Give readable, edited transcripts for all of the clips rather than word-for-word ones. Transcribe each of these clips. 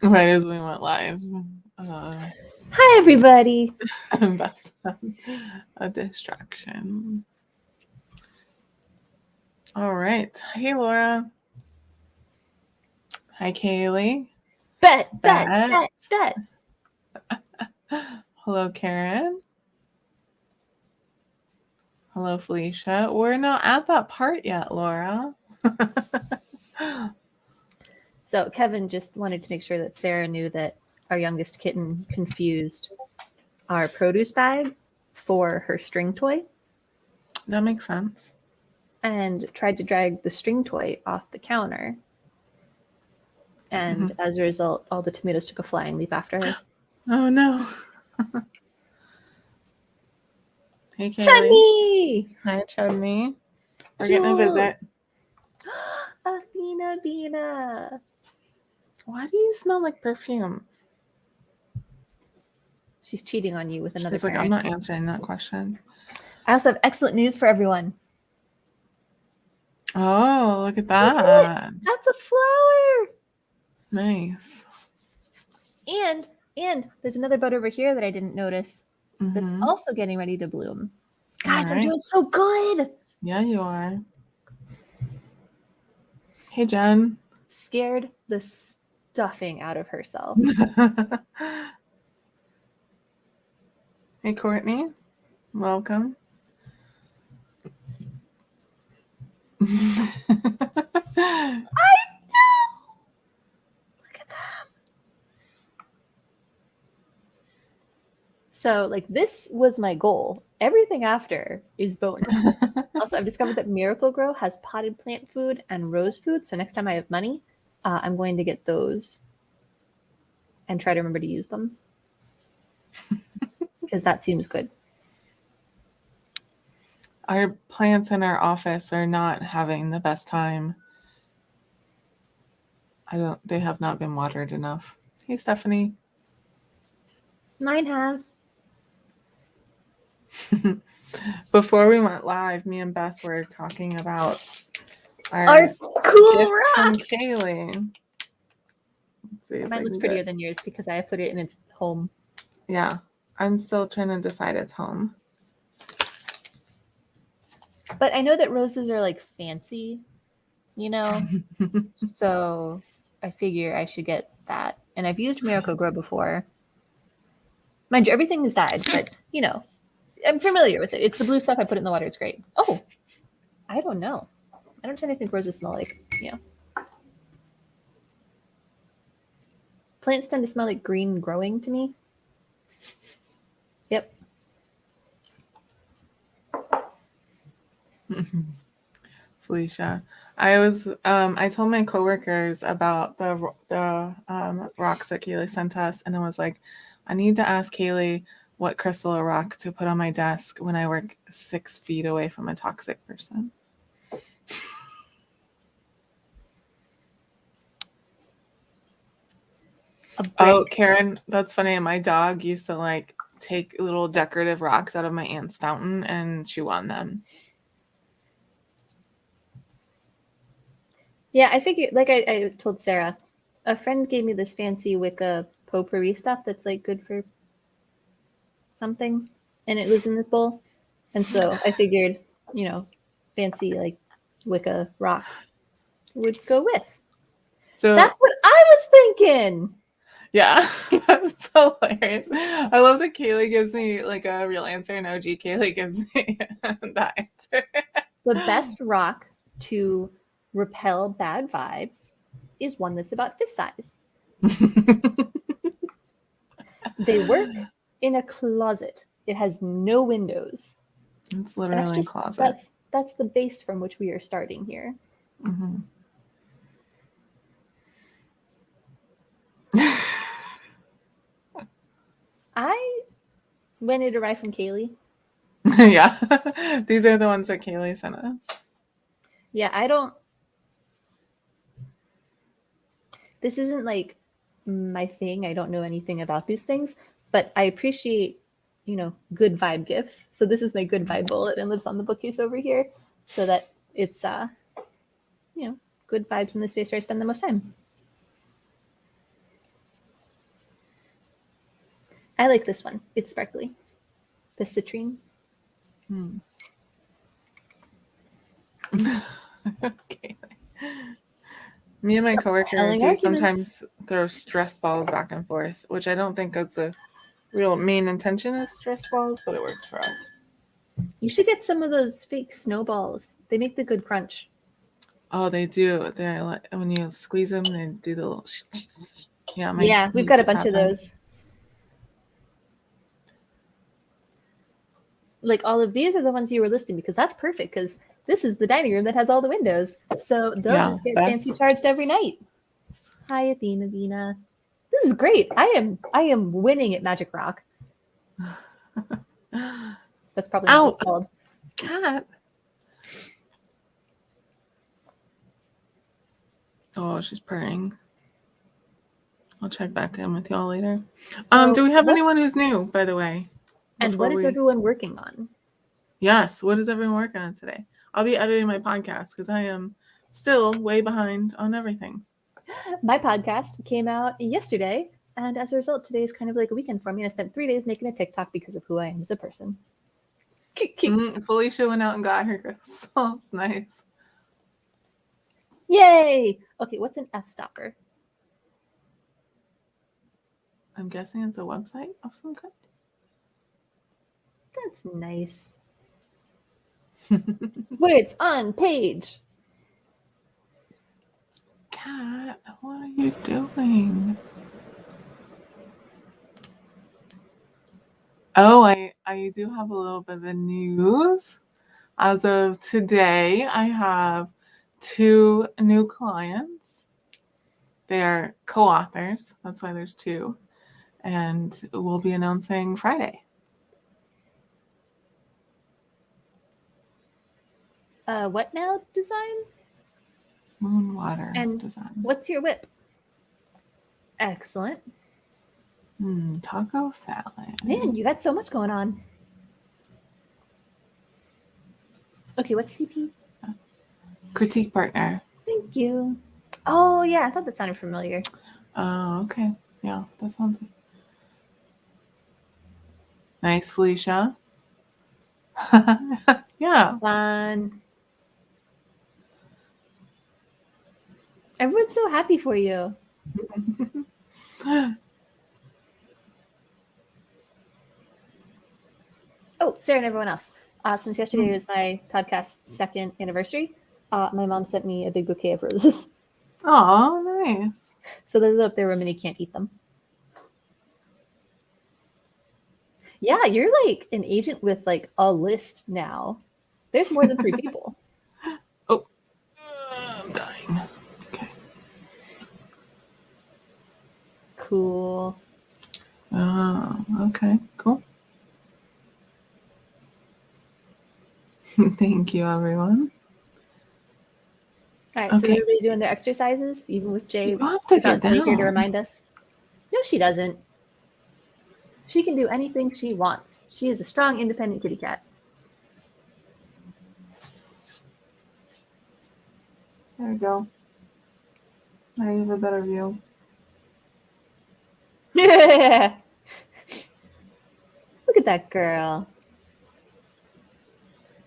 Right as we went live. Hi, everybody. That's a distraction. All right. Hey, Laura. Hi, Kaylee. Bet. Hello, Karen. Hello, Felicia. We're not at that part yet, Laura. So Kevin just wanted to make sure that Sarah knew that our youngest kitten confused our produce bag for her string toy That makes sense. and tried to drag the string toy off the counter. And as a result, all the tomatoes took a flying leap after her. Oh, no. Hey, Kaylee. Chutney! Hi, Chutney. We're getting a visit. Athena Bina. Why do you smell like perfume? She's cheating on you with another She's like, parent. I'm not answering that question. I also have excellent news for everyone. Oh, look at that. Look at it. That's a flower. Nice. And there's another bud over here that I didn't notice that's also getting ready to bloom. Guys, I'm doing so good. Yeah, you are. Hey, Jen. Scared the stuffing out of herself. Hey, Courtney. Welcome. I know. Look at them. So, like, this was my goal. Everything after is bonus. Also, I've discovered that Miracle Grow has potted plant food and rose food. So next time I have money, I'm going to get those and try to remember to use them. Because that seems good. Our plants in our office are not having the best time. They have not been watered enough. Hey, Stephanie. Mine have. Before we went live, me and Bess were talking about our cool gifts rocks from Kaylee. Mine looks prettier than yours because I put it in its home. Yeah, I'm still trying to decide its home. But I know that roses are like fancy, you know? So I figure I should get that. And I've used Miracle Grow before. Mind you, everything has died, but you know, I'm familiar with it. It's the blue stuff. I put it in the water. It's great. Oh, I don't know. I don't tend to think roses smell like, you know. Plants tend to smell like green growing to me. Yep. Felicia, I told my coworkers about the rocks that Kaylee sent us, and I was like, I need to ask Kaylee what crystal or rock to put on my desk when I work 6 feet away from a toxic person. Oh, Karen, that's funny. My dog used to like take little decorative rocks out of my aunt's fountain and chew on them. Yeah, I figured, like I told Sarah, a friend gave me this fancy Wicca potpourri stuff that's like good for something, and it lives in this bowl. And so I figured, you know, fancy like Wicca rocks would go with. So that's what I was thinking. Yeah, that's hilarious. I love that Kaylee gives me like a real answer, and OG Kaylee gives me that answer. The best rock to repel bad vibes is one that's about fist size. They work in a closet. It has no windows. It's literally a closet. That's the base from which we are starting here. Mm-hmm. When it arrived from Kaylee. Yeah, these are the ones that Kaylee sent us. Yeah, this isn't like my thing. I don't know anything about these things, but I appreciate, you know, good vibe gifts. So this is my good vibe bullet and lives on the bookcase over here so that it's good vibes in the space where I spend the most time. I like this one. It's sparkly. The citrine. Okay. Me and my coworker Compelling do arguments. sometimes throw stress balls back and forth, which I don't think that's the real main intention of stress balls, but it works for us. You should get some of those fake snowballs. They make the good crunch. Oh, they do. They're like, when you squeeze them, they do the little. Yeah, We've got a bunch of those. Like all of these are the ones you were listing because that's perfect because this is the dining room that has all the windows. So they'll just get fancy charged every night. Hi, Athena Vina. This is great. I am winning at Magic Rock. That's probably not what it's called. Cat. Oh, she's purring. I'll check back in with y'all later. So do we have anyone who's new, by the way? And what is everyone working on? Yes, what is everyone working on today? I'll be editing my podcast because I am still way behind on everything. My podcast came out yesterday, and as a result, today is kind of like a weekend for me. I spent 3 days making a TikTok because of who I am as a person. Felicia went out and got her crystals. Nice. Yay! Okay, what's an F-stopper? I'm guessing it's a website of some kind. That's nice. Words on page. Cat, what are you doing? Oh, I do have a little bit of news. As of today, I have 2 new clients. They are co-authors. That's why there's 2. And we'll be announcing Friday. What now design? Moonwater and design. What's your whip? Excellent. Taco salad. Man, you got so much going on. Okay, what's CP? Critique partner. Thank you. Oh, yeah, I thought that sounded familiar. Oh, okay. Yeah, that sounds nice, Felicia. Yeah. Fun. Everyone's so happy for you. Oh, Sarah and everyone else. Since yesterday was my podcast's 2nd anniversary, my mom sent me a big bouquet of roses. Oh, nice. So those up there, Romany can't eat them. Yeah, you're like an agent with like a list now. There's more than 3 people. Oh, I'm dying. Okay. Cool. Okay, cool. Thank you, everyone. All right, so is everybody doing their exercises, even with Jay without Jay here to remind us? No, she doesn't. She can do anything she wants. She is a strong, independent kitty cat. There we go. Now you have a better view. Look at that girl.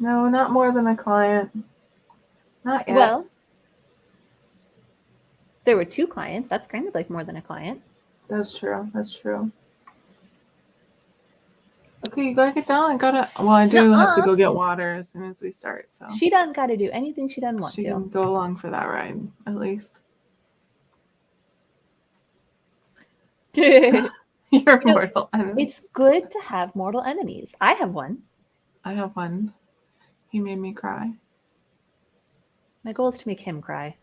No, not more than a client. Not yet. Well, there were 2 clients. That's kind of like more than a client. That's true. That's true. Okay, you gotta get down. Well, I do have to go get water as soon as we start. So she doesn't got to do anything she doesn't want to. She can go along for that ride, at least. Your mortal enemy. It's good to have mortal enemies. I have one. I have one. He made me cry. My goal is to make him cry.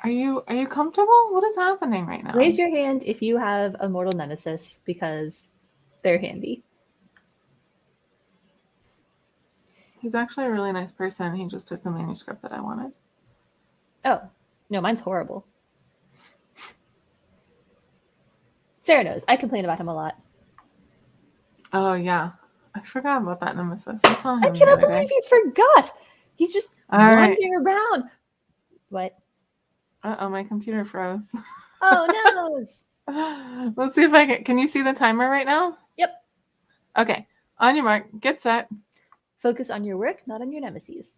Are you comfortable? What is happening right now? Raise your hand if you have a mortal nemesis because they're handy. He's actually a really nice person. He just took the manuscript that I wanted. Oh, no, mine's horrible. Sarah knows. I complain about him a lot. Oh yeah, I forgot about that nemesis. I saw I him the cannot other believe day. you forgot. He's just All right. wandering around. What? Oh, my computer froze. Oh no. Let's see if I can. Can you see the timer right now? Yep. Okay. On your mark, get set. Focus on your work, not on your nemesis.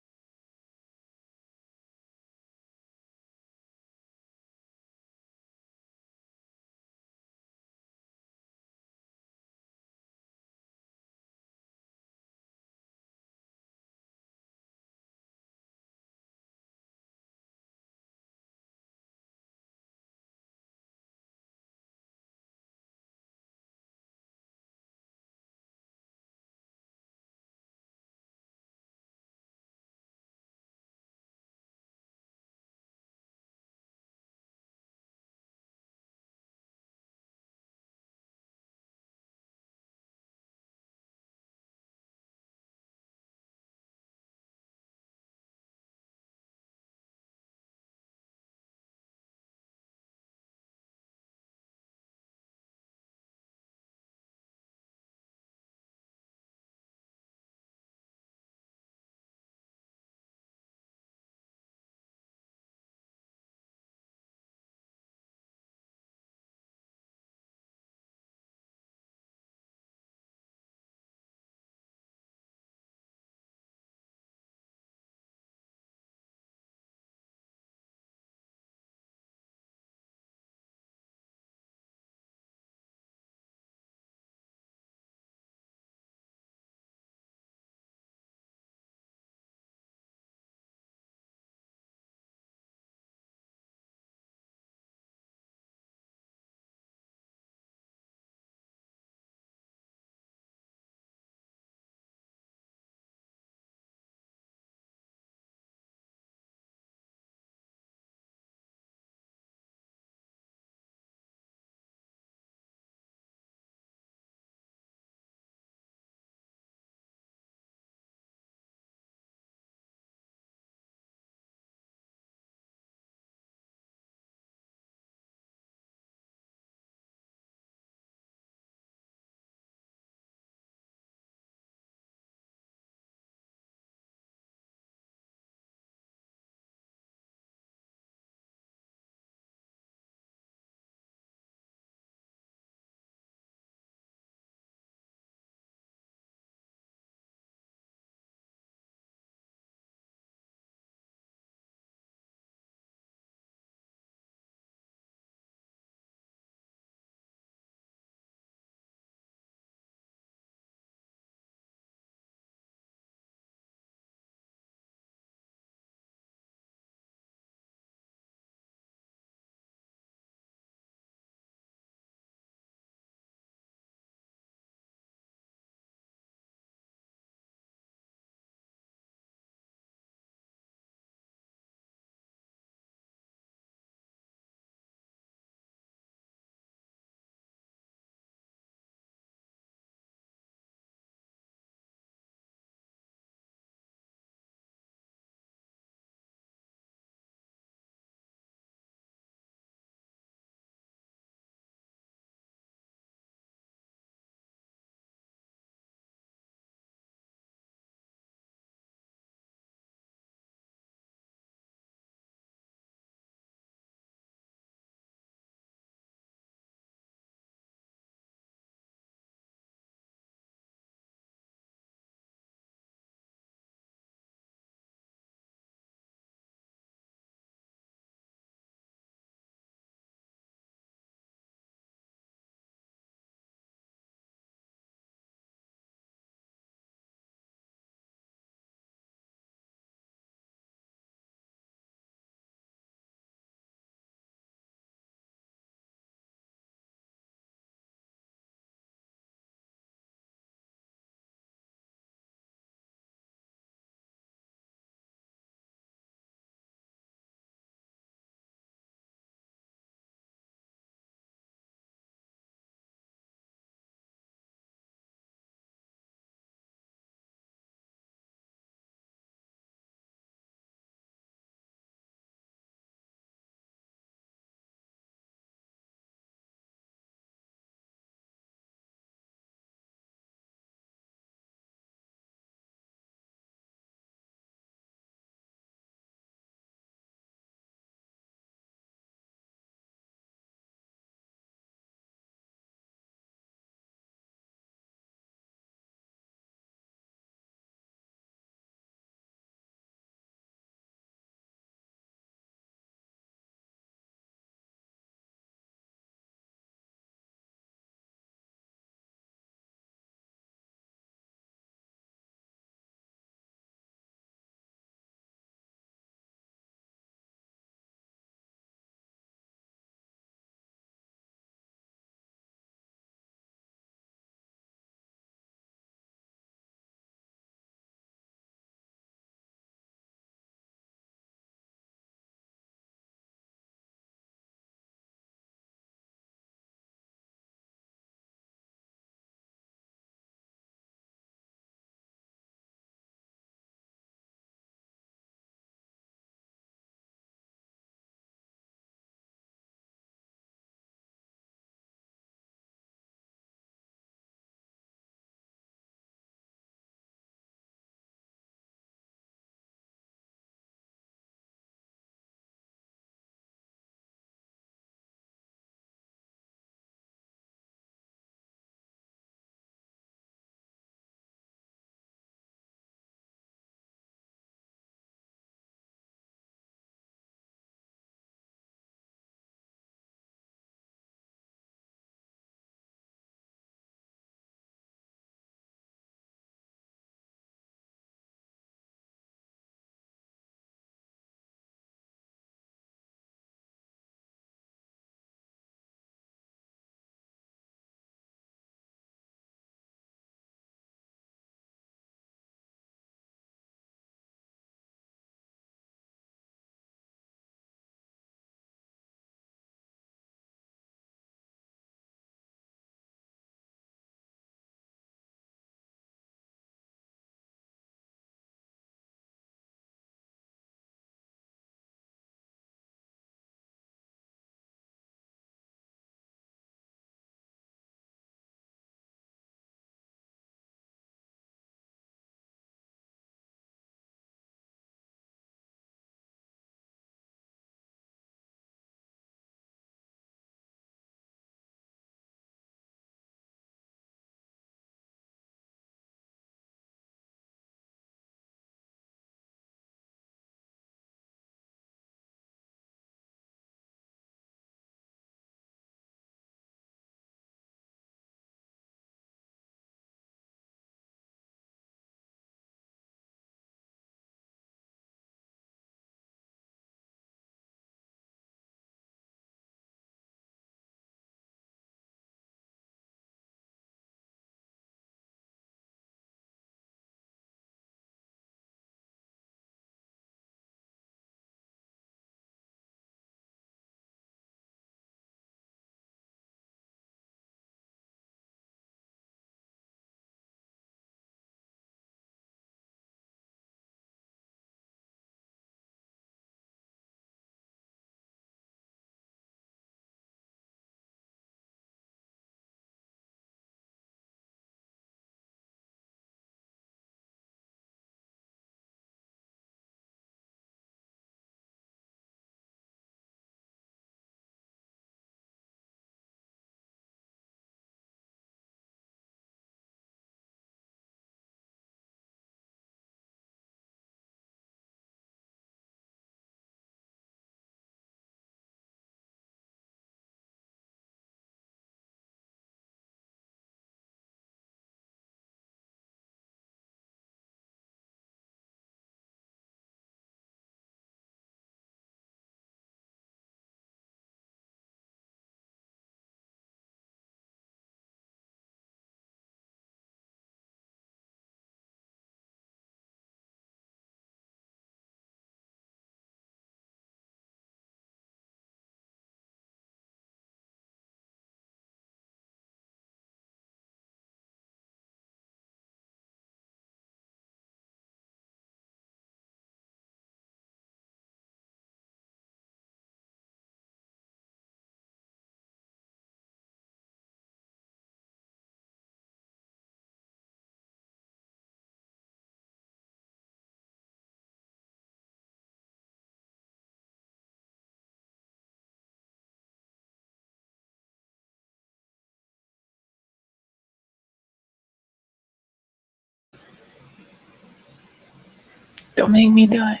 Don't make me do it.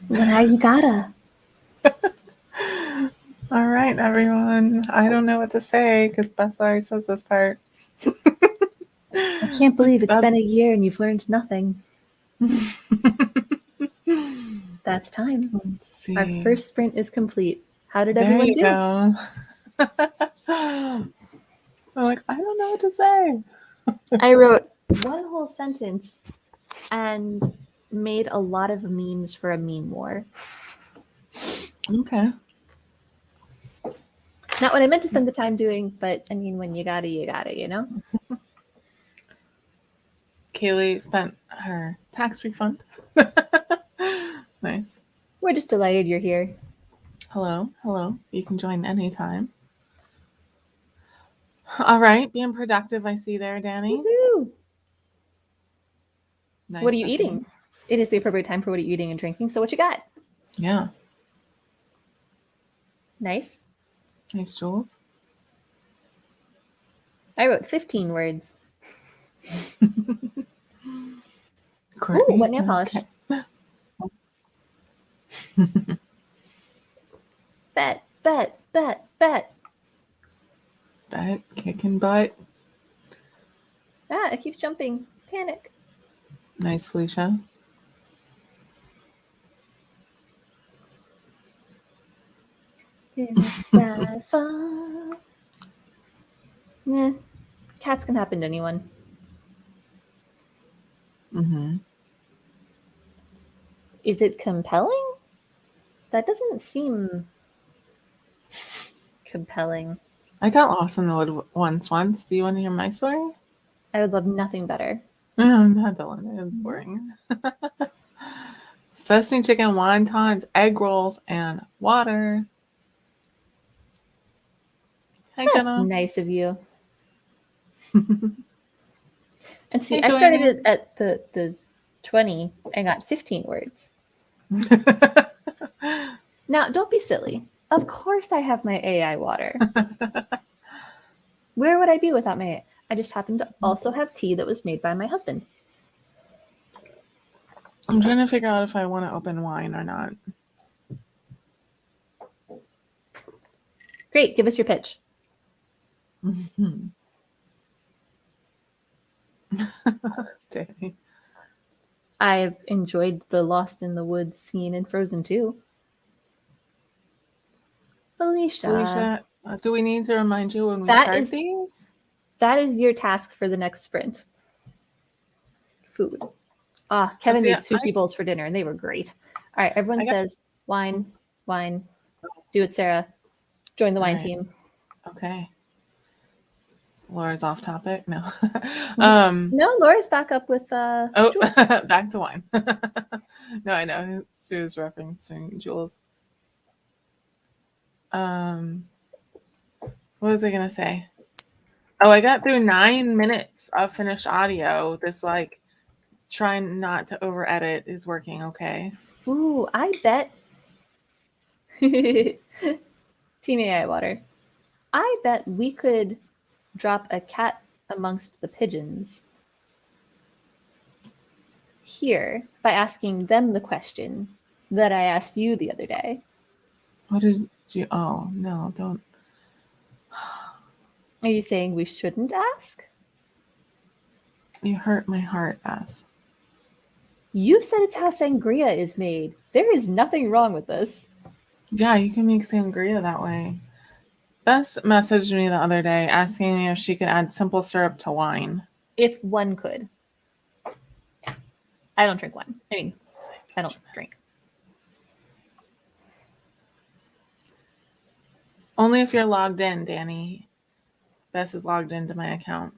Well, now you gotta. All right, everyone. I don't know what to say because Beth already says this part. I can't believe it's been a year and you've learned nothing. That's time. Let's see. Our first sprint is complete. How did There everyone you do? go. I'm like, I don't know what to say. I wrote one whole sentence and made a lot of memes for a meme war. Okay. Not what I meant to spend the time doing, but I mean, when you gotta, you know? Kaylee spent her tax refund. Nice. We're just delighted you're here. Hello. You can join anytime. All right. Being productive, I see there, Danny. Woo-hoo. Nice. What are you eating? It is the appropriate time for what are you eating and drinking. So what you got? Yeah. Nice. Nice, Jules. I wrote 15 words. Great. Ooh, what nail polish? Okay. Bet. Bet, kicking butt. Ah, it keeps jumping. Panic. Nice, Felicia. Yeah, cats can happen to anyone. Mm-hmm. Is it compelling? That doesn't seem compelling. I got lost in the wood once. Do you want to hear my story? I would love nothing better. Not Dylan. It was boring. Sesame chicken, wontons, egg rolls, and water. Hi, That's Jenna. nice of you. And see, Hey, I started Joanne. it at the 20 and got 15 words. Now, don't be silly. Of course I have my AI water. Where would I be without my AI? I just happen to also have tea that was made by my husband. I'm trying to figure out if I want to open wine or not. Great, give us your pitch. Danny. I've enjoyed the Lost in the Woods scene in Frozen 2. Felicia, do we need to remind you when we That start is- these? That is your task for the next sprint. Food. Kevin made sushi bowls for dinner and they were great. All right, everyone says wine. Do it, Sarah. Join the wine team. Okay. Laura's off topic. No. No, Laura's back up with Jules. Back to wine. No, I know. She was referencing Jules. What was I gonna say? Oh, I got through 9 minutes of finished audio. This like trying not to over edit is working okay. Ooh, I bet Team AI water. I bet we could drop a cat amongst the pigeons here by asking them the question that I asked you the other day. What did you? Oh no, don't. Are you saying we shouldn't ask? You hurt my heart, Bess. You said it's how sangria is made. There is nothing wrong with this. Yeah, you can make sangria that way. Bess messaged me the other day asking me if she could add simple syrup to wine. If one could. I don't drink wine. I mean, I don't drink. Only if you're logged in, Danny. Bess is logged into my account.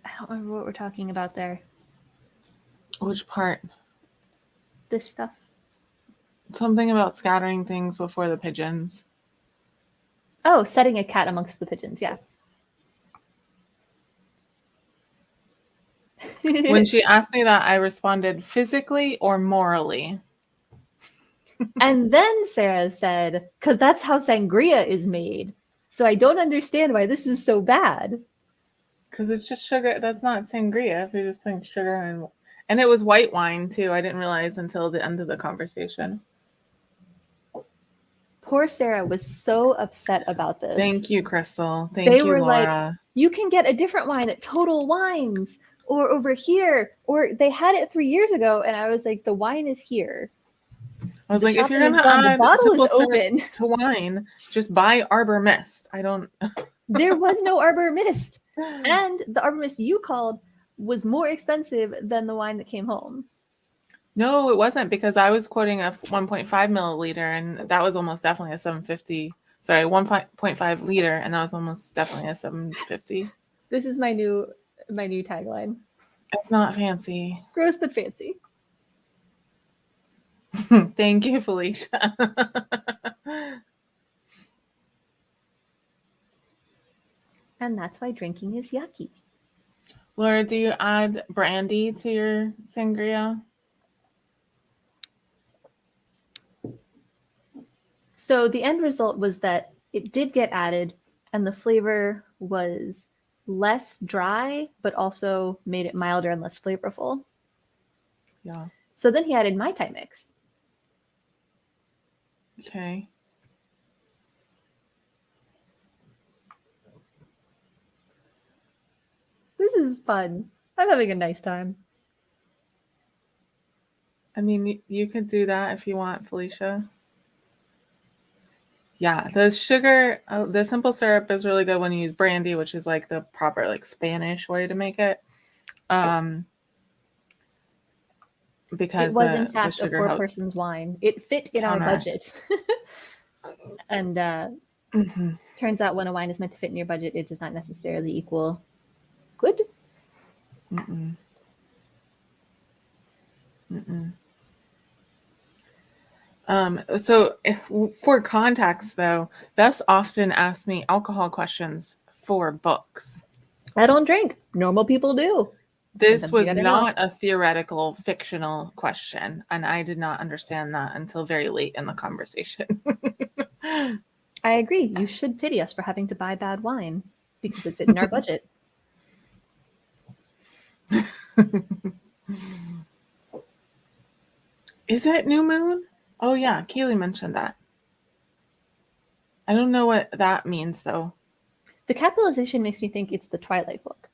I don't remember what we're talking about there. Which part? This stuff. Something about scattering things before the pigeons. Oh, setting a cat amongst the pigeons, yeah. When she asked me that, I responded physically or morally. And then Sarah said, because that's how sangria is made. So I don't understand why this is so bad. Because it's just sugar. That's not sangria if you're just putting sugar in. And it was white wine too. I didn't realize until the end of the conversation. Poor Sarah was so upset about this. Thank you, Crystal. They Thank you, were like, Laura. you can get a different wine at Total Wines or over here, or they had it 3 years ago. And I was like, the wine is here. I was The like, if you're shopping is gonna done. The add bottle is simple syrup open. to wine, just buy Arbor Mist. I don't. There was no Arbor Mist. And the Arbor Mist you called was more expensive than the wine that came home. No, it wasn't, because I was quoting a 1.5 milliliter, and that was almost definitely a 750. Sorry, 1.5 liter, and that was almost definitely a 750. This is my new tagline. It's not fancy. Gross but fancy. Thank you, Felicia. And that's why drinking is yucky. Laura, do you add brandy to your sangria? So the end result was that it did get added, and the flavor was less dry, but also made it milder and less flavorful. Yeah. So then he added Mai Tai mix. Okay. This is fun. I'm having a nice time. I mean, you could do that if you want, Felicia. Yeah, the sugar, the simple syrup is really good when you use brandy, which is like the proper like Spanish way to make it. Because It was, in the fact, a sugar poor helps person's wine. It fit in our counteract. budget. And turns out when a wine is meant to fit in your budget, it does not necessarily equal good. Mm-mm. Mm-mm. So for context, though, Bess often asks me alcohol questions for books. I don't drink. Normal people do. This Sometimes you was gotta know. not a theoretical, fictional question, and I did not understand that until very late in the conversation. I agree. You should pity us for having to buy bad wine because it fit in our budget. Is it new moon? Oh yeah, Kaylee mentioned that. I don't know what that means though. The capitalization makes me think it's the Twilight book.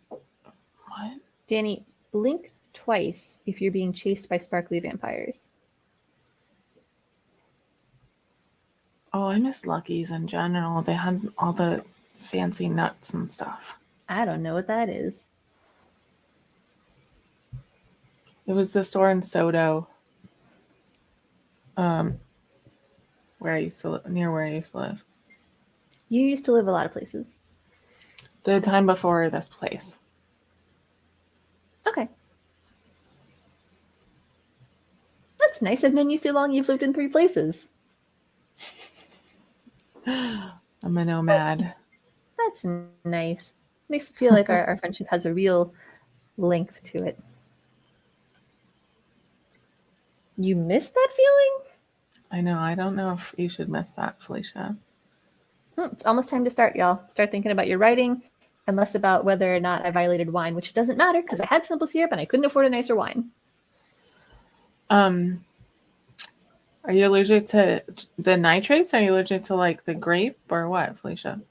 What? Danny, blink twice if you're being chased by sparkly vampires. Oh, I miss Lucky's in general. They had all the fancy nuts and stuff. I don't know what that is. It was the store in Sodo. Where I used to live, near where I used to live. You used to live a lot of places. The time before this place. Okay. That's nice. I've known you so long you've lived in 3 places. I'm a nomad. That's nice. Makes it feel like our friendship has a real length to it. You miss that feeling? I know. I don't know if you should miss that, Felicia. It's almost time to start, y'all. Start thinking about your writing and less about whether or not I violated wine, which doesn't matter because I had simple syrup and I couldn't afford a nicer wine. Are you allergic to the nitrates? Are you allergic to like the grape or what, Felicia?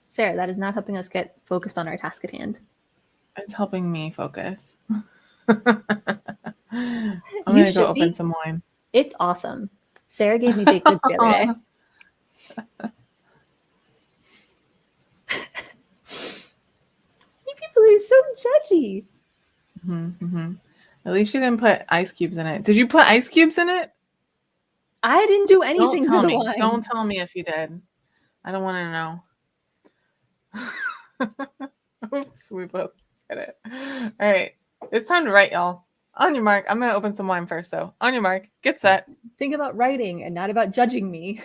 Sarah, that is not helping us get focused on our task at hand. It's helping me focus. I'm gonna go open some wine. It's awesome. Sarah gave me baked goods the other day. You people are so judgy. Mm-hmm. At least you didn't put ice cubes in it. Did you put ice cubes in it? I didn't do anything Don't tell to the me. wine. Don't tell me if you did. I don't want to know. Oops, we both get it. All right. It's time to write, y'all. On your mark. I'm going to open some wine first, so on your mark. Get set. Think about writing and not about judging me.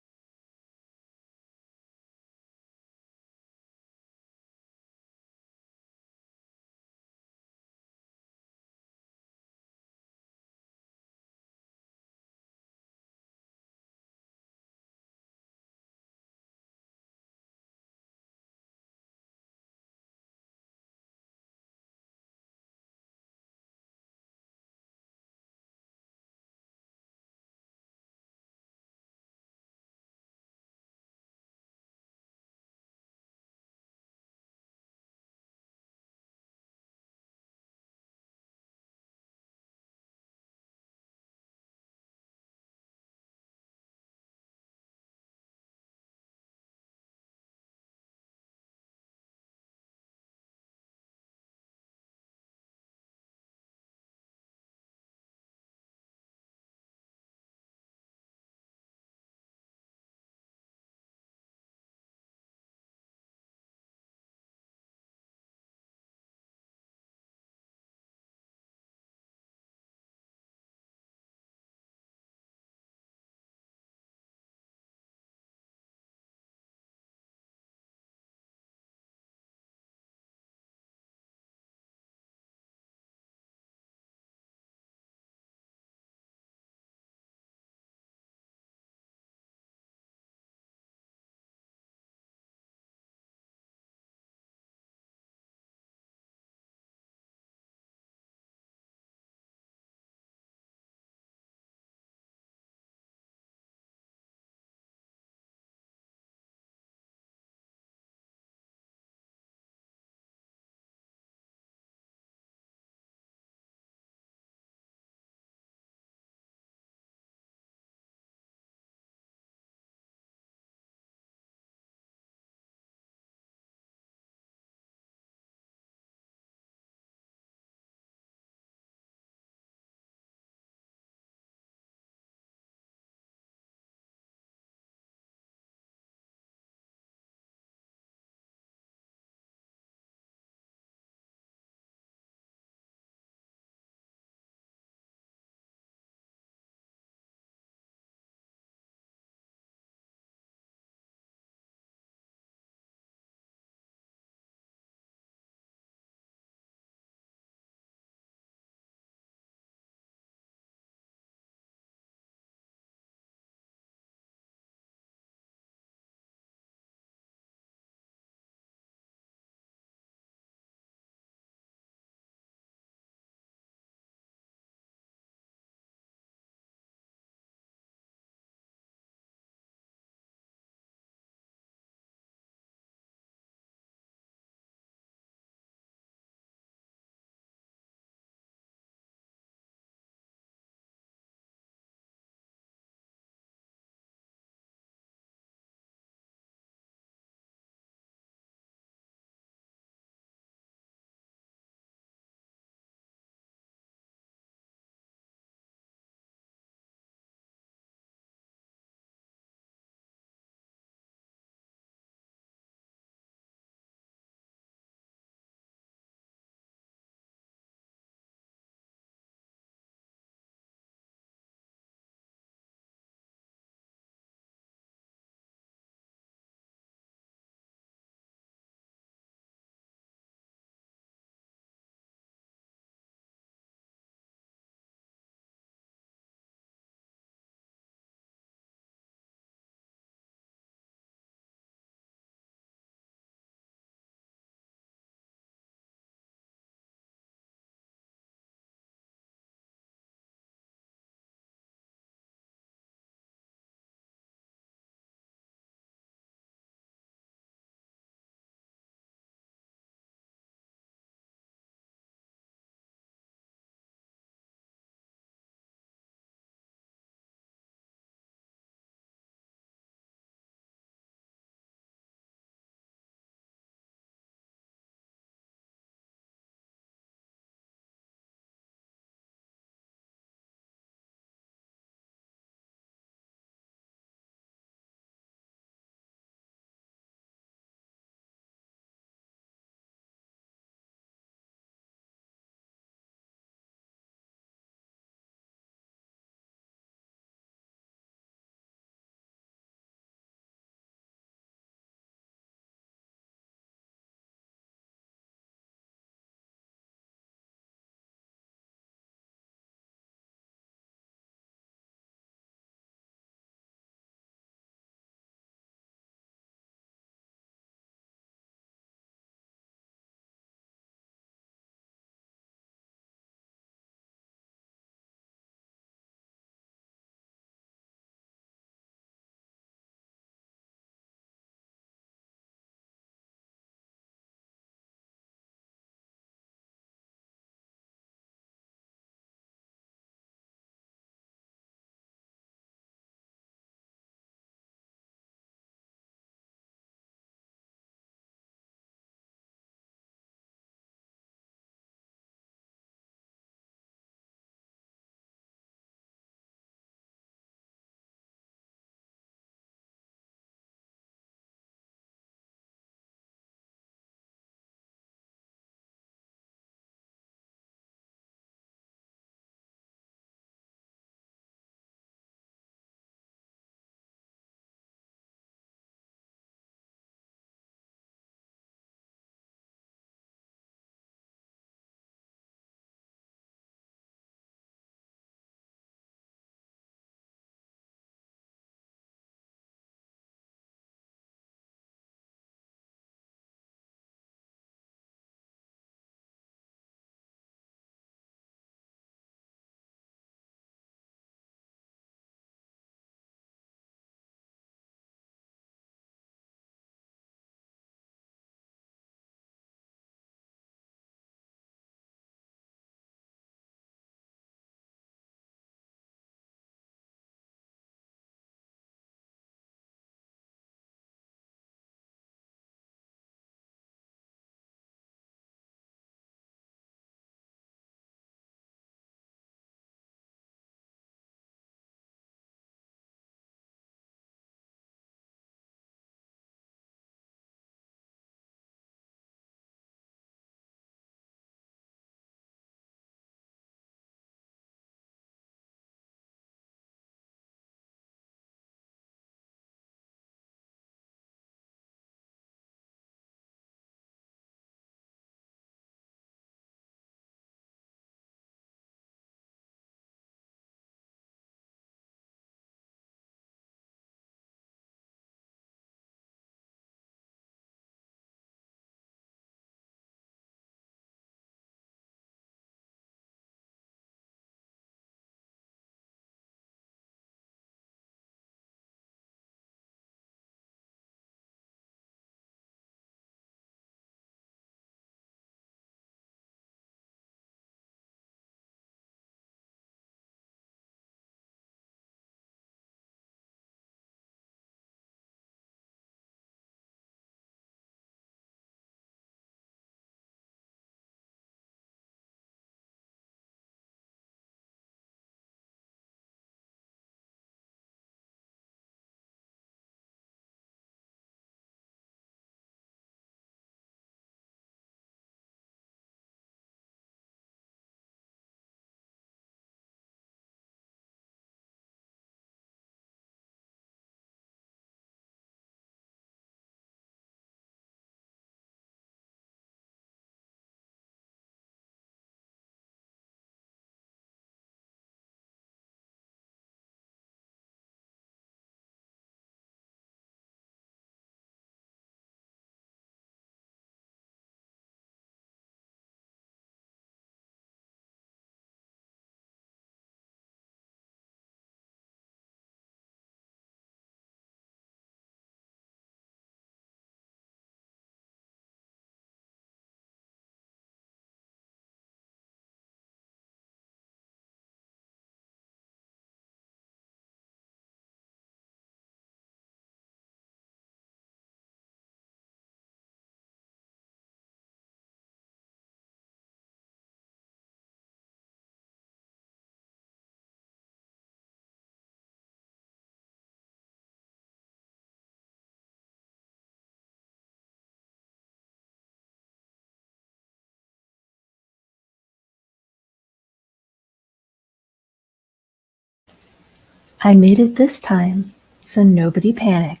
I made it this time, so nobody panic.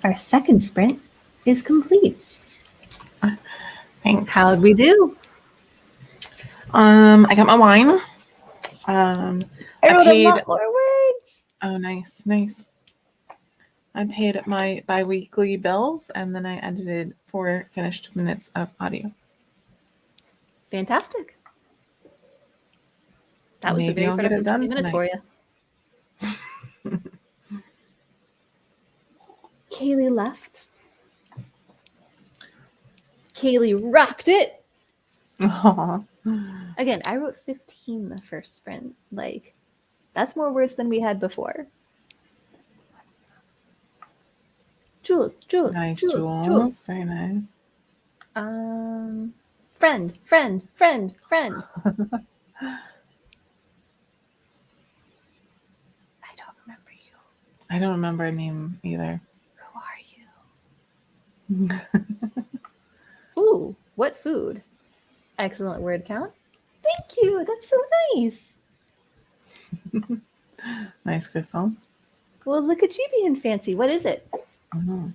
Our second sprint is complete. Thanks. How'd we do? I got my wine. I I wrote paid. a lot more words. Oh, nice, nice. I paid my bi-weekly bills, and then I edited 4 finished minutes of audio. Fantastic. That was a Maybe very I'll get it productive 20 done minutes tonight. for you. Kaylee left. Kaylee rocked it. Aw. Again, I wrote 15 the first sprint. Like, that's more words than we had before. Jules. Nice, Jules. Very nice. Friend. I don't remember you. I don't remember a name either. Who are you? Ooh, what food? Excellent word count. Thank you. That's so nice. Nice, Crystal. Well, look at you being fancy. What is it? Mm-hmm.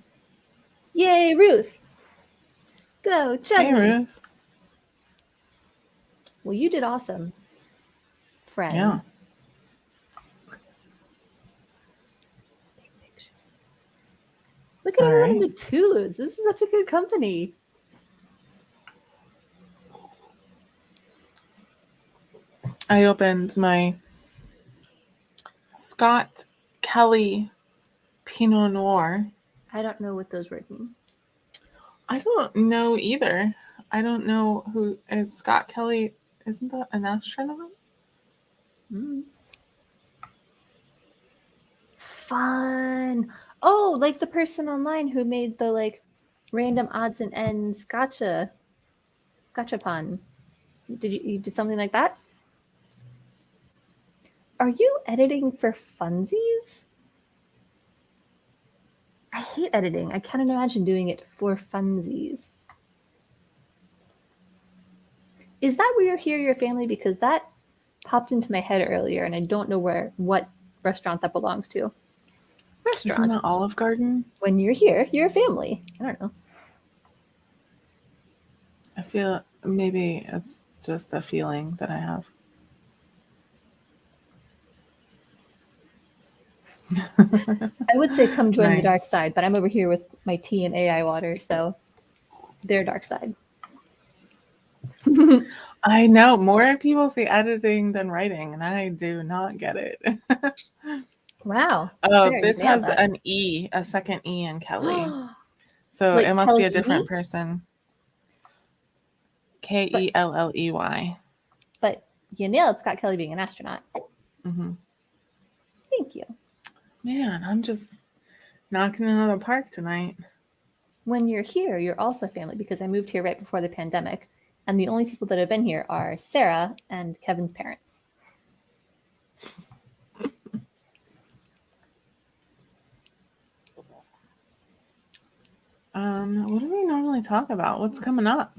Yay, Ruth. Go, Hey, Chudley. Ruth. Well, you did awesome, friend. Yeah. Big picture. Look at All everyone in right. the twos. This is such a good company. I opened my Scott Kelly Pinot Noir. I don't know what those words mean. I don't know either. I don't know who is Scott Kelly. Isn't that an astronaut? Fun. Oh, like the person online who made the like random odds and ends gachapon. You did something like that? Are you editing for funsies? I hate editing. I can't imagine doing it for funsies. Is that where you're here, your family? Because that popped into my head earlier, and I don't know what restaurant that belongs to. Restaurant. Isn't that Olive Garden? When you're here, you're a family. I don't know. I feel maybe it's just a feeling that I have. I would say come join the dark Nice. side, but I'm over here with my tea and AI water, so their dark side. I know more people say editing than writing, and I do not get it. Wow. Oh, Sarah, you this nailed has that. an E, a second E in Kelly. So Like it must be a Kelley, different person. Kelley. but you nailed Scott Kelly being an astronaut. Mm-hmm. Thank you. Man, I'm just knocking it out of the park tonight. When you're here, you're also family because I moved here right before the pandemic, and the only people that have been here are Sarah and Kevin's parents. What do we normally talk about? What's coming up?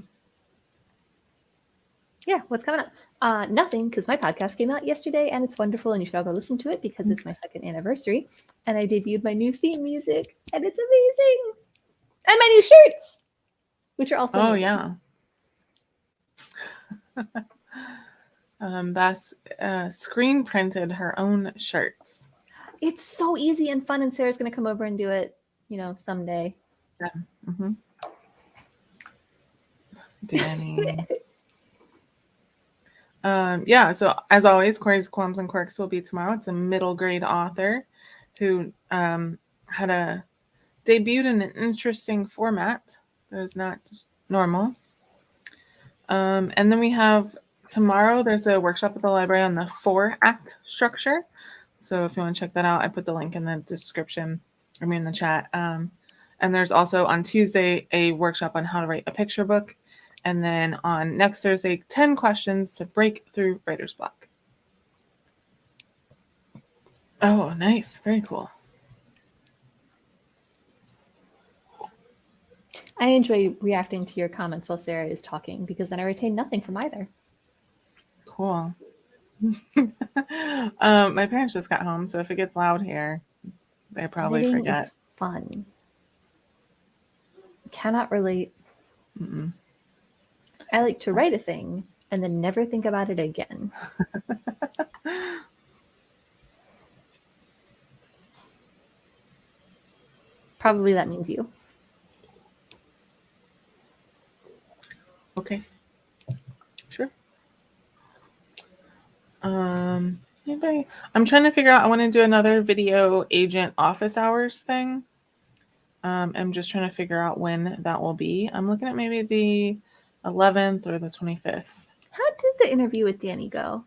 Yeah, what's coming up? Nothing, because my podcast came out yesterday and it's wonderful, and you should all go listen to it because it's my second anniversary, and I debuted my new theme music, and it's amazing, and my new shirts, which are also amazing. Yeah. Bess screen printed her own shirts. It's so easy and fun, and Sarah's gonna come over and do it, someday. Yeah. Mm-hmm. Danny. Yeah, so as always, Corey's Qualms and Quirks will be tomorrow. It's a middle grade author who had a debuted in an interesting format that was not normal. And then we have tomorrow, there's a workshop at the library on the 4-act structure. So if you want to check that out, I put the link in the description, in the chat. And there's also on Tuesday a workshop on how to write a picture book. And then on next Thursday, 10 questions to break through writer's block. Oh, nice. Very cool. I enjoy reacting to your comments while Sarah is talking because then I retain nothing from either. Cool. My parents just got home, so if it gets loud here, they probably Editing forget. is fun. Cannot relate. Mm-mm. I like to write a thing and then never think about it again. Probably that means you. Okay. Sure. Anybody? I'm trying to figure out. I want to do another video agent office hours thing. I'm just trying to figure out when that will be. I'm looking at maybe the 11th or the 25th. How did the interview with Danny go?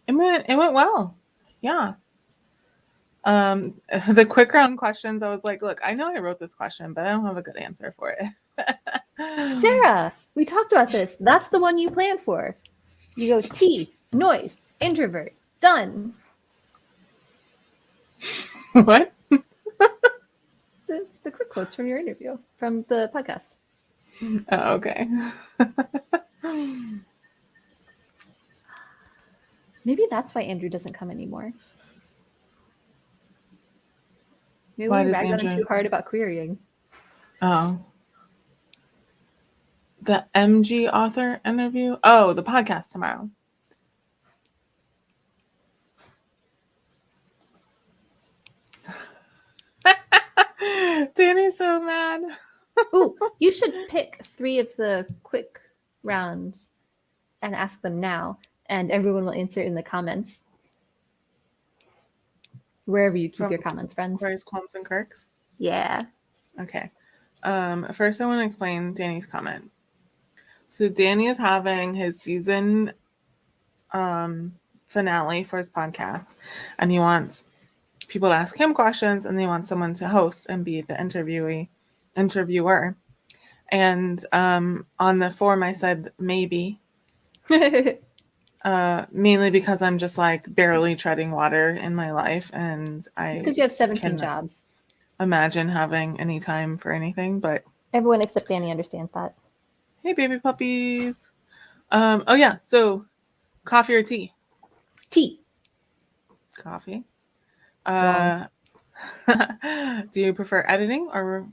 It went well. Yeah. The quick round questions, I was like, look, I know I wrote this question, but I don't have a good answer for it. Sarah, we talked about this. That's the one you planned for. You go T, noise, introvert, done. What? The quick quotes from your interview, from the podcast. Oh, okay. Maybe that's why Andrew doesn't come anymore. Maybe Why we does ragged on him Andrew? too hard about querying. Oh. The MG author interview? Oh, the podcast tomorrow. Danny's so mad. Ooh, you should pick 3 of the quick rounds and ask them now, and everyone will answer in the comments. Wherever you keep From your comments, friends. Queries, Qualms, and Quirks? Yeah. Okay. First I want to explain Danny's comment. So Danny is having his season finale for his podcast, and he wants people to ask him questions, and they want someone to host and be the interviewer. And on the form I said maybe, mainly because I'm just like barely treading water in my life, and It's because you have 17 jobs. Imagine having any time for anything. But everyone except Danny understands that. Hey, baby puppies. Oh yeah. So, coffee or tea? Tea. Coffee. Wrong. Do you prefer editing or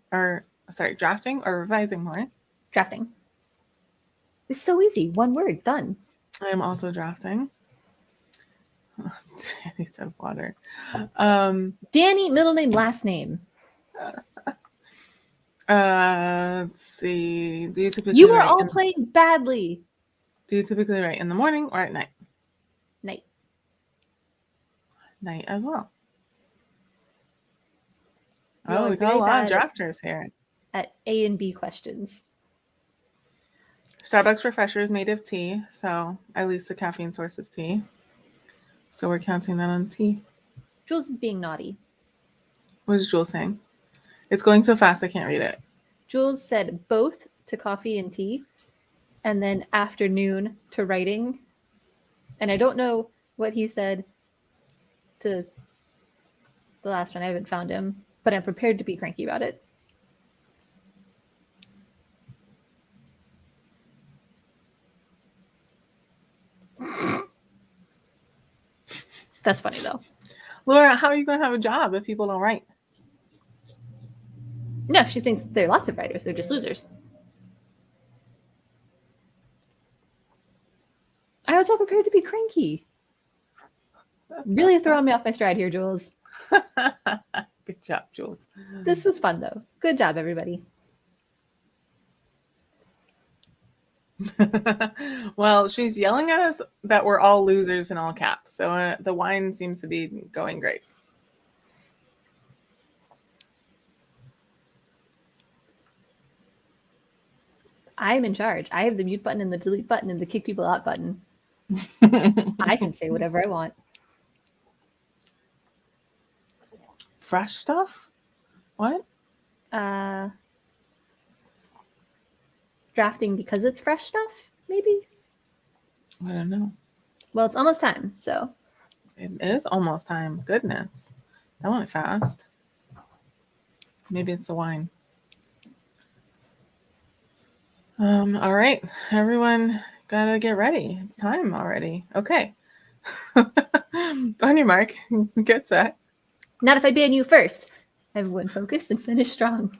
drafting or revising more? Drafting. It's so easy. 1 word, done. I am also drafting. Danny said water. Danny, middle name, last name. Let's see. Do you typically You are all playing badly. Do you typically write in the morning or at night? Night. Night as well. You're we got a lot of drafters here. At A and B questions. Starbucks Refresher is made of tea, so at least the caffeine source is tea. So we're counting that on tea. Jules is being naughty. What is Jules saying? It's going so fast I can't read it. Jules said both to coffee and tea, and then afternoon to writing. And I don't know what he said to the last one. I haven't found him, but I'm prepared to be cranky about it. That's funny though. Laura, how are you going to have a job if people don't write? No, she thinks there are lots of writers. They're just losers. I was all prepared to be cranky. Really throwing me off my stride here, Jules. Good job, Jules. This was fun, though. Good job, everybody. Well, she's yelling at us that we're all losers in all caps. So the wine seems to be going great. I'm in charge. I have the mute button and the delete button and the kick people out button. I can say whatever I want. Fresh stuff? What? Drafting because it's fresh stuff, maybe? I don't know. Well, it's almost time, so. It is almost time. Goodness. That went fast. Maybe it's the wine. All right. Everyone gotta get ready. It's time already. Okay. On your mark, get set. Not if I ban you first. Everyone focus and finish strong.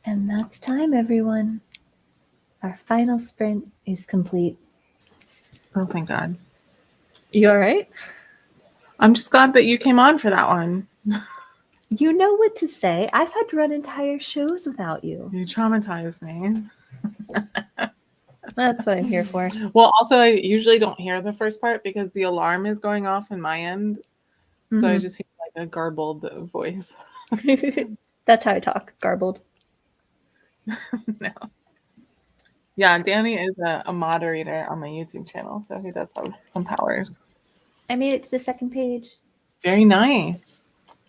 And that's time, everyone. Our final sprint is complete. Oh, thank God. You all right? I'm just glad that you came on for that one. You know what to say. I've had to run entire shows without you. You traumatized me. That's what I'm here for. Well, also, I usually don't hear the first part because the alarm is going off in my end. So I just hear like a garbled voice. That's how I talk, garbled. No. Yeah, Danny is a moderator on my YouTube channel, so he does have some powers. I made it to the second page. Very nice.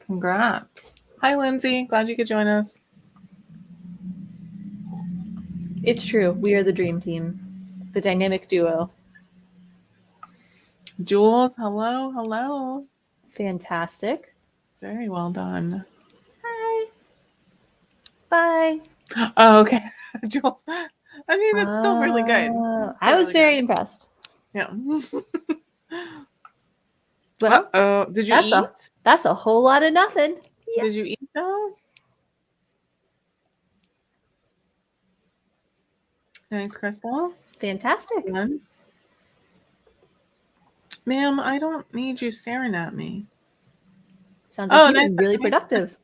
Congrats. Hi, Lindsay. Glad you could join us. It's true. We are the dream team, the dynamic duo. Jules, hello, hello. Fantastic. Very well done. Hi. Bye. Oh, okay. Jules. I mean, it's still really good. I was very impressed. Yeah. Well, oh, did you eat? That's a whole lot of nothing. Yeah. Did you eat though? Nice, Crystal. Fantastic. Ma'am, I don't need you staring at me. Sounds like you're being really productive.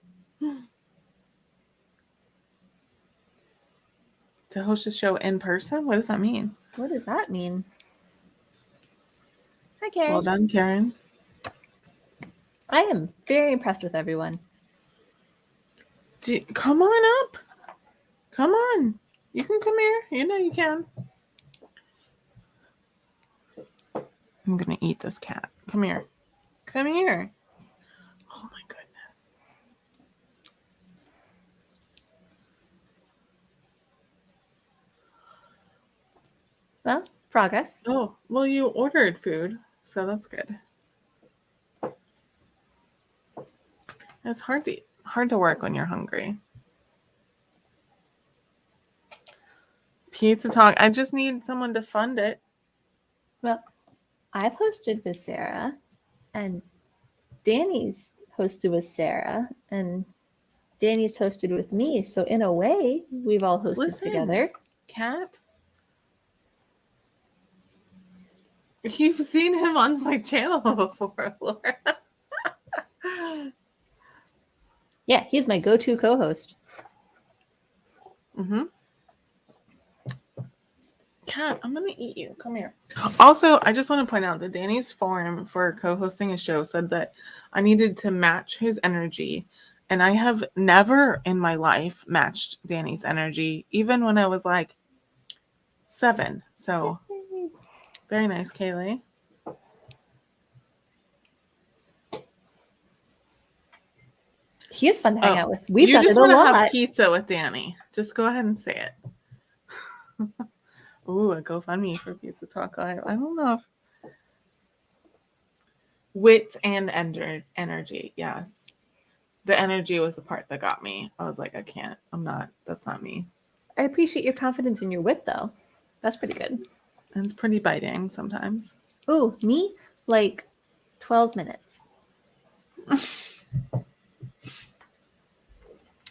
To host a show in person? What does that mean? What does that mean? Hi, Karen. Well done, Karen. I am very impressed with everyone. Come on up. Come on. You can come here. You know you can. I'm going to eat this cat. Come here. Come here. Oh, my goodness. Well, progress. Oh, well, you ordered food, so that's good. It's hard to work when you're hungry. Pizza Talk. I just need someone to fund it. Well, I've hosted with Sarah, and Danny's hosted with Sarah, and Danny's hosted with me. So in a way, we've all hosted together. Cat. You've seen him on my channel before, Laura. Yeah, he's my go-to co-host. Cat, I'm gonna eat you. Come here. Also, I just want to point out that Danny's form for co-hosting a show said that I needed to match his energy, and I have never in my life matched Danny's energy, even when I was like 7. So very nice, Kaylee. He is fun to hang out with. We've done it a lot. You just want to have pizza with Danny. Just go ahead and say it. Ooh, a GoFundMe for Pizza Talk Live. I don't know if wit and energy. Yes, the energy was the part that got me. I was like, I can't. I'm not. That's not me. I appreciate your confidence in your wit, though. That's pretty good. And it's pretty biting sometimes. Ooh, me? Like 12 minutes.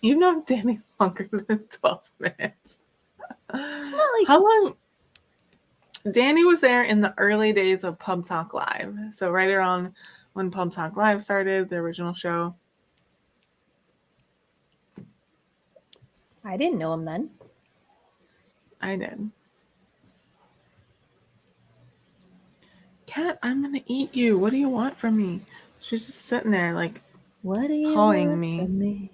You've known Danny longer than 12 minutes. Like, how long? Danny was there in the early days of Pub Talk Live. So right around when Pub Talk Live started, the original show. I didn't know him then. I did. Cat, I'm going to eat you. What do you want from me? She's just sitting there like what do you pawing want me. From me.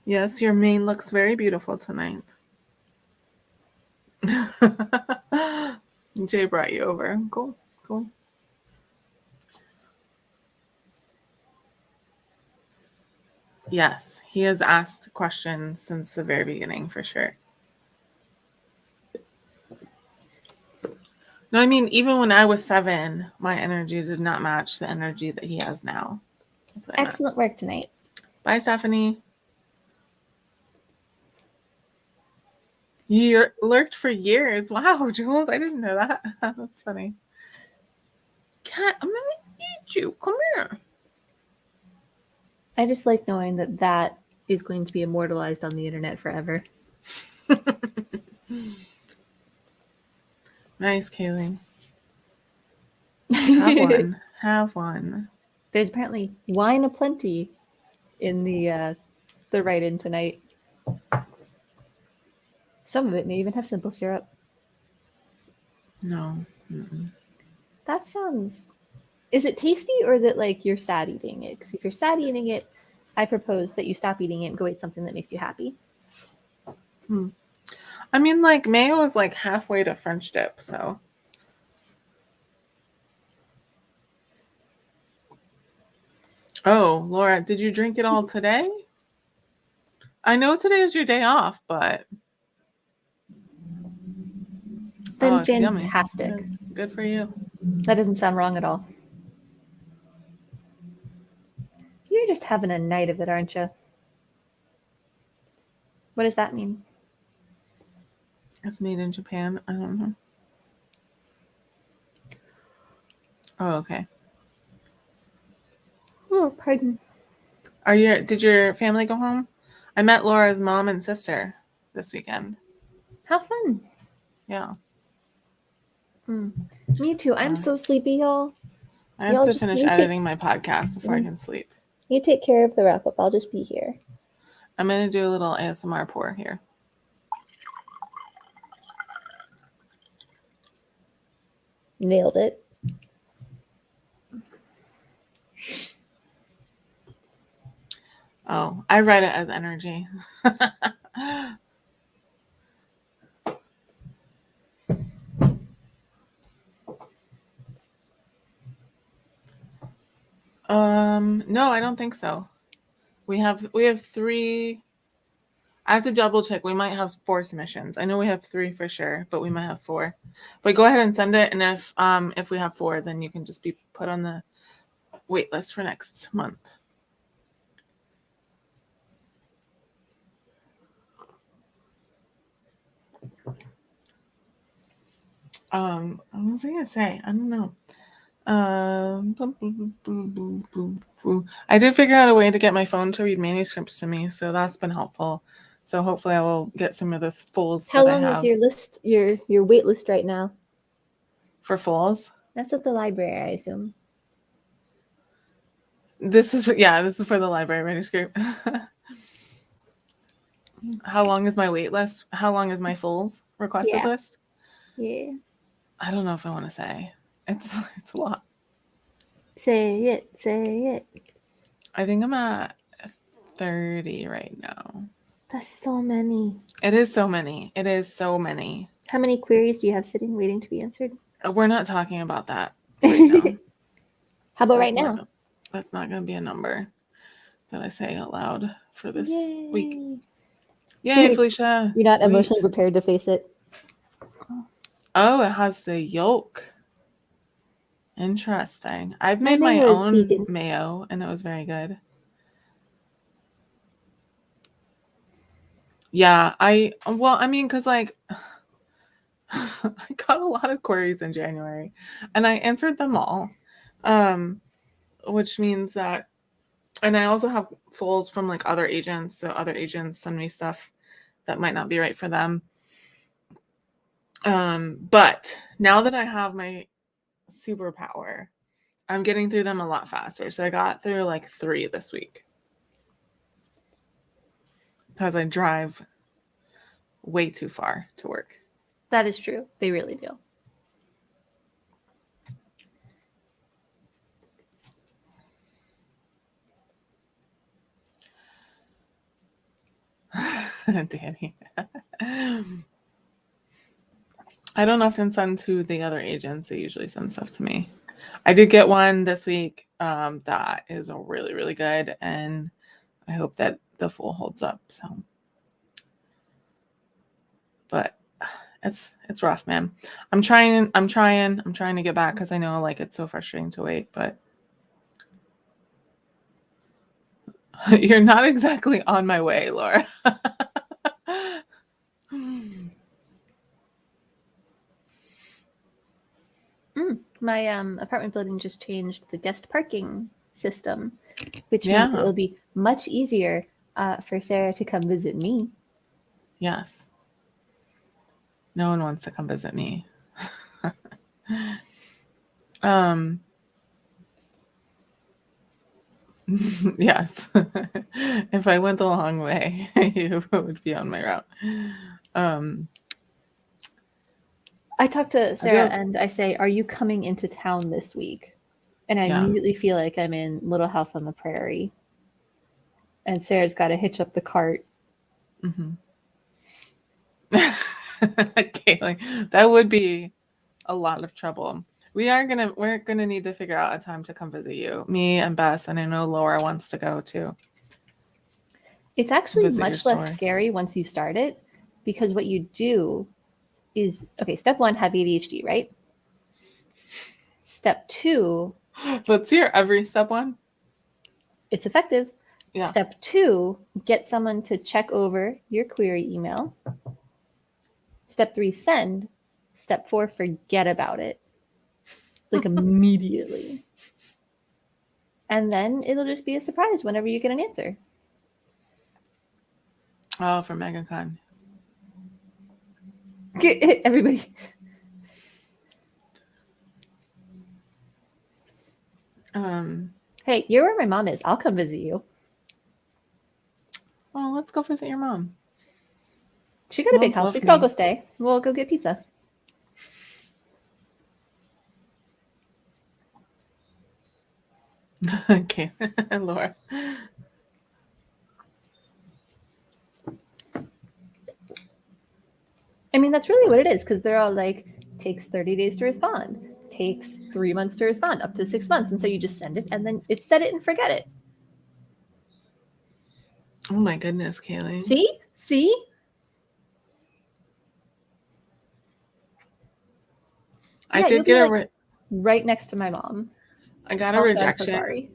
Yes, your mane looks very beautiful tonight. Jay brought you over. Cool. Yes, he has asked questions since the very beginning, for sure. No, I mean, even when I was 7, my energy did not match the energy that he has now. That's what Excellent work tonight. Bye, Stephanie. You lurked for years. Wow, Jules, I didn't know that. That's funny. Cat, I'm gonna eat you. Come here. I just like knowing that is going to be immortalized on the internet forever. Nice, Kaylee. Have one. Have one. There's apparently wine aplenty in the write-in tonight. Some of it may even have simple syrup. No. Mm-mm. That sounds... Is it tasty, or is it like you're sad eating it? Because if you're sad eating it, I propose that you stop eating it and go eat something that makes you happy. I mean, like, mayo is like halfway to French dip, so. Oh, Laura, did you drink it all today? I know today is your day off, but. Then Oh, it's yummy. fantastic. Good for you. That doesn't sound wrong at all. You're just having a night of it, aren't you? What does that mean? It's made in Japan. I don't know. Oh, okay. Oh, pardon. Did your family go home? I met Laura's mom and sister this weekend. How fun. Yeah. Me too. I'm so sleepy, y'all. I have to finish editing my podcast before I can sleep. You take care of the wrap-up. I'll just be here. I'm going to do a little ASMR pour here. Nailed it. Oh, I read it as energy. No, I don't think so. We have 3. I have to double check. We might have 4 submissions. I know we have 3 for sure, but we might have 4. But go ahead and send it, and if we have 4, then you can just be put on the wait list for next month. What was I gonna say? I don't know. I did figure out a way to get my phone to read manuscripts to me, so that's been helpful. So hopefully I will get some of the fulls How that I long have. is your list, your wait list right now? For fulls? That's at the library, I assume. This is for the library manuscript. How long is my wait list? How long is my fulls requested list? Yeah. I don't know if I want to say. It's a lot. Say it. I think I'm at 30 right now. That's so many. It is so many. How many queries do you have sitting waiting to be answered? We're not talking about that right now. How about right now? That's not going to be a number that I say out loud for this week. Yay, Felicia. You're not emotionally prepared to face it? Oh, it has the yolk. Interesting. I've made my own mayo, and it was very good. Yeah, because like I got a lot of queries in January, and I answered them all, which means that, and I also have fulls from like other agents, so other agents send me stuff that might not be right for them. But now that I have my superpower, I'm getting through them a lot faster. So I got through like 3 this week because I drive way too far to work. That is true. They really do. Danny. I don't often send to the other agents. They usually send stuff to me. I did get one this week that is really, really good, and I hope that the full holds up. So, but it's rough, man. I'm trying to get back because I know like it's so frustrating to wait, but you're not exactly on my way, Laura. My apartment building just changed the guest parking system, which means it will be much easier for Sarah to come visit me. Yes. No one wants to come visit me. Yes. If I went the long way, you would be on my route. Um, I talk to I do Sarah have, and I say, "Are you coming into town this week?" And I yeah. immediately feel like I'm in Little House on the Prairie. And Sarah's got to hitch up the cart. Mm-hmm. Kaylee, that would be a lot of trouble. We're gonna need to figure out a time to come visit you. Me and Bess, and I know Laura wants to go too. It's actually Visit your much less store. scary once you start it because what you do is okay, step one, have ADHD, right? Step two, Let's hear every step one. it's effective. Yeah. Step two, get someone to check over your query email. Step three, send. Step four, forget about it. Like immediately. And then it'll just be a surprise whenever you get an answer. Oh, for MegaCon. Everybody. Hey, you're where my mom is. I'll come visit you. Well, let's go visit your mom. She got a big Moms house. We love could all me. go stay. We'll go get pizza. Okay, Laura. I mean, that's really what it is because they're all like, takes 30 days to respond, takes 3 months to respond, up to 6 months. And so you just send it and then it's set it and forget it. Oh my goodness, Kaylee. See? See? I Yeah, did you'll be get like right next to my mom. I got a Also, I'm so rejection sorry.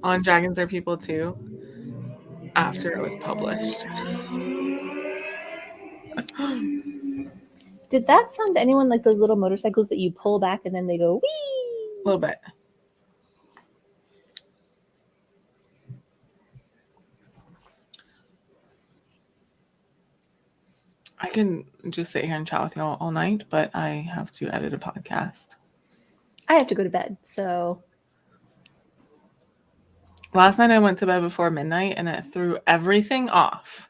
on Dragons Are People too after it was published. Did that sound to anyone like those little motorcycles that you pull back and then they go A wee? little bit. I can just sit here and chat with you all night, but I have to edit a podcast. I have to go to bed, so. Last night I went to bed before midnight and it threw everything off.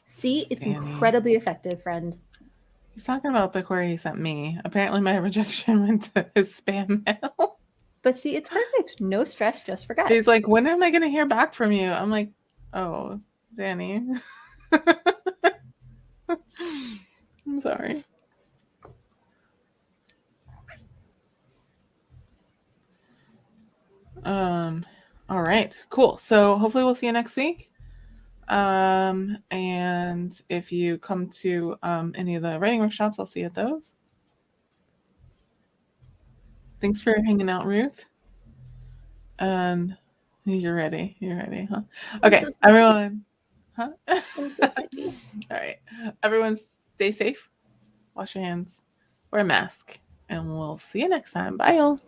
See, it's Danny. incredibly effective, friend. He's talking about the query he sent me. Apparently my rejection went to his spam mail. But see, it's perfect. No stress, just forget. He's like, when am I going to hear back from you? I'm like, oh, Danny. I'm sorry. All right, cool. So hopefully we'll see you next week. And if you come to any of the writing workshops, I'll see you at those. Thanks for hanging out, Ruth. And you're ready. You're ready, huh? Okay, so everyone. Huh? I'm so sleepy. All right. Everyone stay safe. Wash your hands. Wear a mask. And we'll see you next time. Bye, y'all.